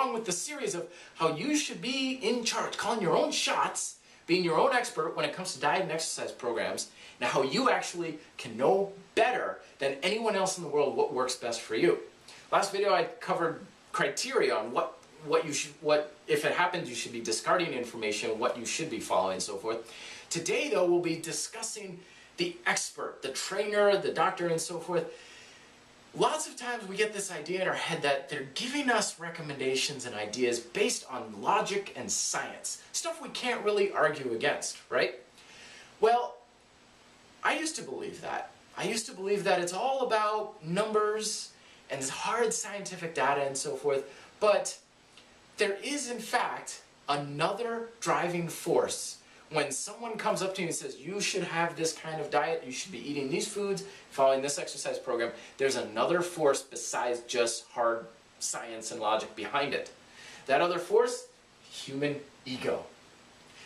along with the series of how you should be in charge, calling your own shots, being your own expert when it comes to diet and exercise programs, and how you actually can know better than anyone else in the world what works best for you. Last video I covered criteria on what if it happens you should be discarding information, what you should be following, and so forth. Today though we'll be discussing the expert, the trainer, the doctor, and so forth. Lots of times we get this idea in our head that they're giving us recommendations and ideas based on logic and science, stuff we can't really argue against, right? Well, I used to believe that. I used to believe that it's all about numbers and hard scientific data and so forth, but there is in fact another driving force. When someone comes up to you and says, you should have this kind of diet, you should be eating these foods, following this exercise program, there's another force besides just hard science and logic behind it. That other force, human ego.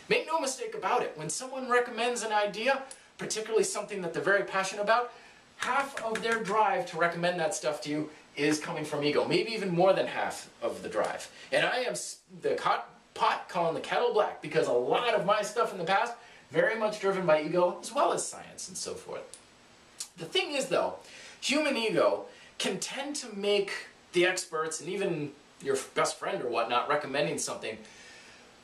Make no mistake about it, when someone recommends an idea, particularly something that they're very passionate about, half of their drive to recommend that stuff to you is coming from ego, maybe even more than half of the drive. And I am the pot calling the kettle black, because a lot of my stuff in the past very much driven by ego as well as science and so forth. The thing is though, human ego can tend to make the experts and even your best friend or whatnot recommending something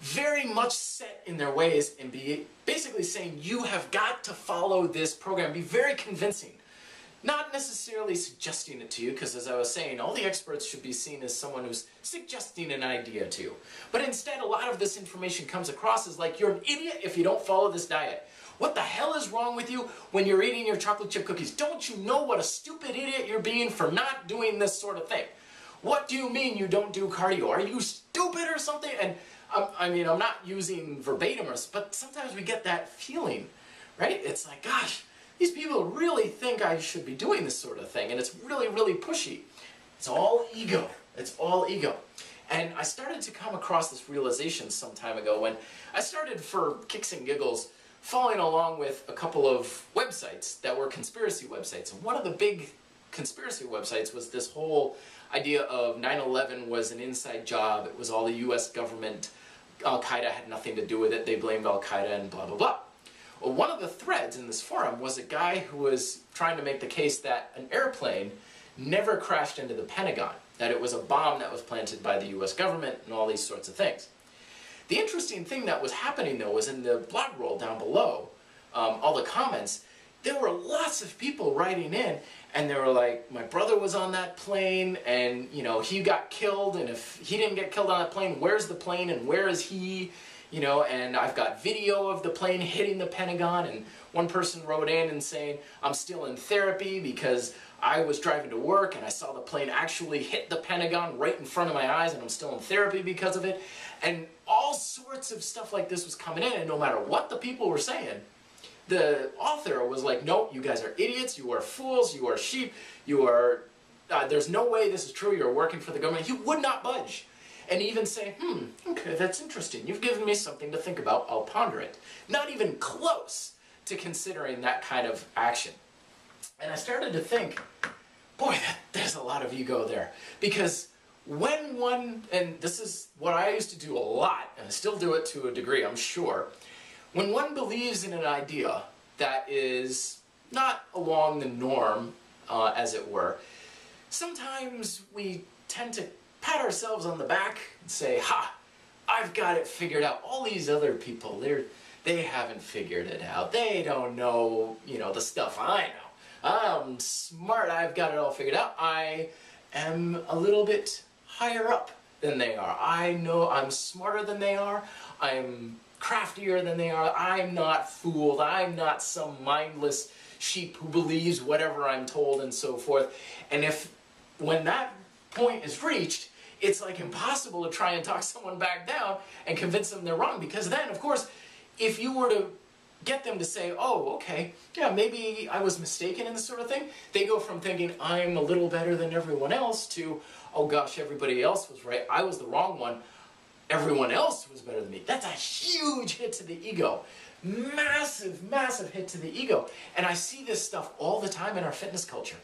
very much set in their ways and be basically saying you have got to follow this program, be very convincing. Not necessarily suggesting it to you, because as I was saying, all the experts should be seen as someone who's suggesting an idea to you. But instead, a lot of this information comes across as like, you're an idiot if you don't follow this diet. What the hell is wrong with you when you're eating your chocolate chip cookies? Don't you know what a stupid idiot you're being for not doing this sort of thing? What do you mean you don't do cardio? Are you stupid or something? And I mean, I'm not using verbatim, but sometimes we get that feeling, right? It's like, gosh, these people really think I should be doing this sort of thing, and it's really, really pushy. It's all ego. It's all ego. And I started to come across this realization some time ago when I started, for kicks and giggles, following along with a couple of websites that were conspiracy websites. And one of the big conspiracy websites was this whole idea of 9/11 was an inside job. It was all the US government. Al-Qaeda had nothing to do with it. They blamed Al-Qaeda and blah, blah, blah. Well, one of the threads in this forum was a guy who was trying to make the case that an airplane never crashed into the Pentagon, that it was a bomb that was planted by the US government and all these sorts of things. The interesting thing that was happening though was in the blog roll down below, all the comments, there were lots of people writing in and they were like, my brother was on that plane and you know he got killed, and if he didn't get killed on that plane, where's the plane and where is he? You know, and I've got video of the plane hitting the Pentagon, and one person wrote in and saying, I'm still in therapy because I was driving to work and I saw the plane actually hit the Pentagon right in front of my eyes and I'm still in therapy because of it. And all sorts of stuff like this was coming in, and no matter what the people were saying, the author was like, no, you guys are idiots, you are fools, you are sheep, you are, there's no way this is true, you're working for the government. He would not budge. And even say, okay, that's interesting. You've given me something to think about. I'll ponder it. Not even close to considering that kind of action. And I started to think, boy, there's a lot of ego there. Because when one, and this is what I used to do a lot, and I still do it to a degree, I'm sure, when one believes in an idea that is not along the norm, as it were, sometimes we tend to pat ourselves on the back and say, ha, I've got it figured out. All these other people, they haven't figured it out. They don't know, you know, the stuff I know. I'm smart, I've got it all figured out. I am a little bit higher up than they are. I know I'm smarter than they are. I'm craftier than they are. I'm not fooled. I'm not some mindless sheep who believes whatever I'm told and so forth. And when that point is reached, it's like impossible to try and talk someone back down and convince them they're wrong, because then, of course, if you were to get them to say, oh, okay, yeah, maybe I was mistaken in this sort of thing, they go from thinking I'm a little better than everyone else to, oh gosh, everybody else was right, I was the wrong one, everyone else was better than me. That's a huge hit to the ego. Massive, massive hit to the ego. And I see this stuff all the time in our fitness culture.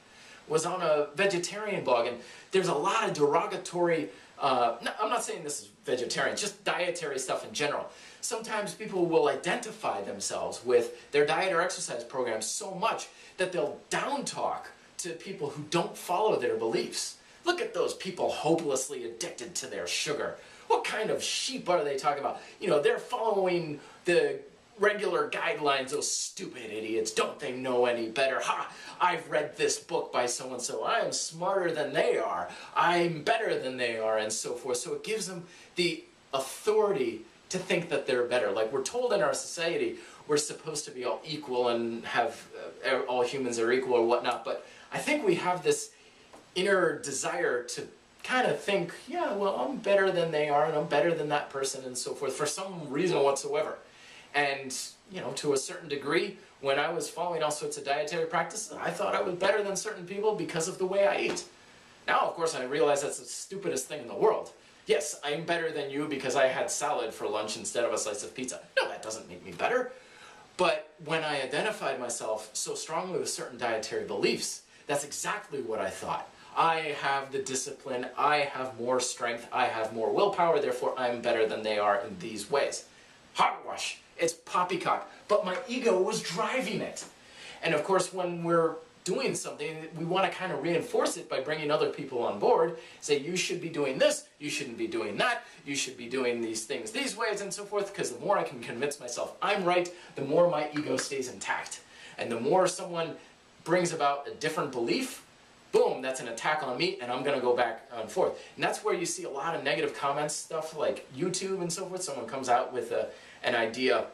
Was on a vegetarian blog, and there's a lot of derogatory no, I'm not saying this is vegetarian, just dietary stuff in general. Sometimes people will identify themselves with their diet or exercise programs so much that they'll down talk to people who don't follow their beliefs. Look at those people hopelessly addicted to their sugar. What kind of sheep are they talking about? You know, they're following the regular guidelines, those stupid idiots. Don't they know any better? Ha! I've read this book by so-and-so. I'm smarter than they are. I'm better than they are, and so forth. So it gives them the authority to think that they're better. Like we're told in our society, we're supposed to be all equal and have all humans are equal or whatnot, but I think we have this inner desire to kind of think, yeah, well, I'm better than they are, and I'm better than that person, and so forth, for some reason whatsoever. And, you know, to a certain degree, when I was following all sorts of dietary practices, I thought I was better than certain people because of the way I eat. Now, of course, I realize that's the stupidest thing in the world. Yes, I'm better than you because I had salad for lunch instead of a slice of pizza. No, that doesn't make me better. But when I identified myself so strongly with certain dietary beliefs, that's exactly what I thought. I have the discipline, I have more strength, I have more willpower, therefore I'm better than they are in these ways. Hogwash! It's poppycock, but my ego was driving it. And of course, when we're doing something, we want to kind of reinforce it by bringing other people on board, say you should be doing this, you shouldn't be doing that, you should be doing these things these ways, and so forth, because the more I can convince myself I'm right, the more my ego stays intact. And the more someone brings about a different belief, boom, that's an attack on me, and I'm going to go back and forth. And that's where you see a lot of negative comments, stuff like YouTube and so forth. Someone comes out with an idea,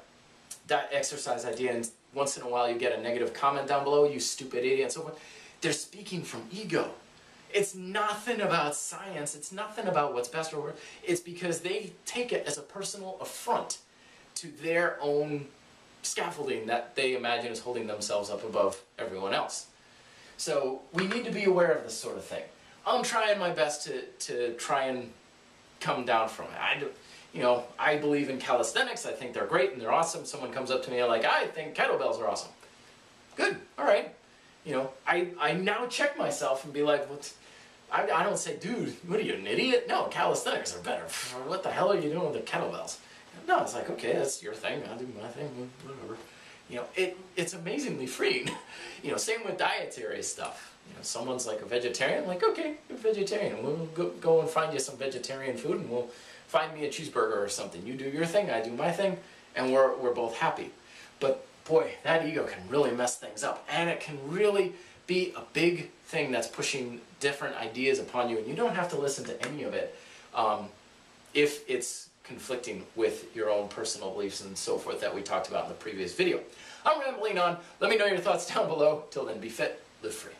that exercise idea, and once in a while you get a negative comment down below, you stupid idiot, and so forth. They're speaking from ego. It's nothing about science. It's nothing about what's best or worst. It's because they take it as a personal affront to their own scaffolding that they imagine is holding themselves up above everyone else. So we need to be aware of this sort of thing. I'm trying my best to try and come down from it. I believe in calisthenics. I think they're great and they're awesome. Someone comes up to me and like, I think kettlebells are awesome. Good, all right. I now check myself and be like, I don't say, dude, what are you, an idiot? No, calisthenics are better. What the hell are you doing with the kettlebells? No, it's like, okay, that's your thing. I'll do my thing, whatever. It's amazingly freeing. Same with dietary stuff. Someone's like a vegetarian, I'm like, okay, you're a vegetarian. We'll go and find you some vegetarian food and we'll find me a cheeseburger or something. You do your thing, I do my thing, and we're both happy. But boy, that ego can really mess things up, and it can really be a big thing that's pushing different ideas upon you, and you don't have to listen to any of it if it's conflicting with your own personal beliefs and so forth that we talked about in the previous video. I'm rambling on. Let me know your thoughts down below. Till then, be fit, live free.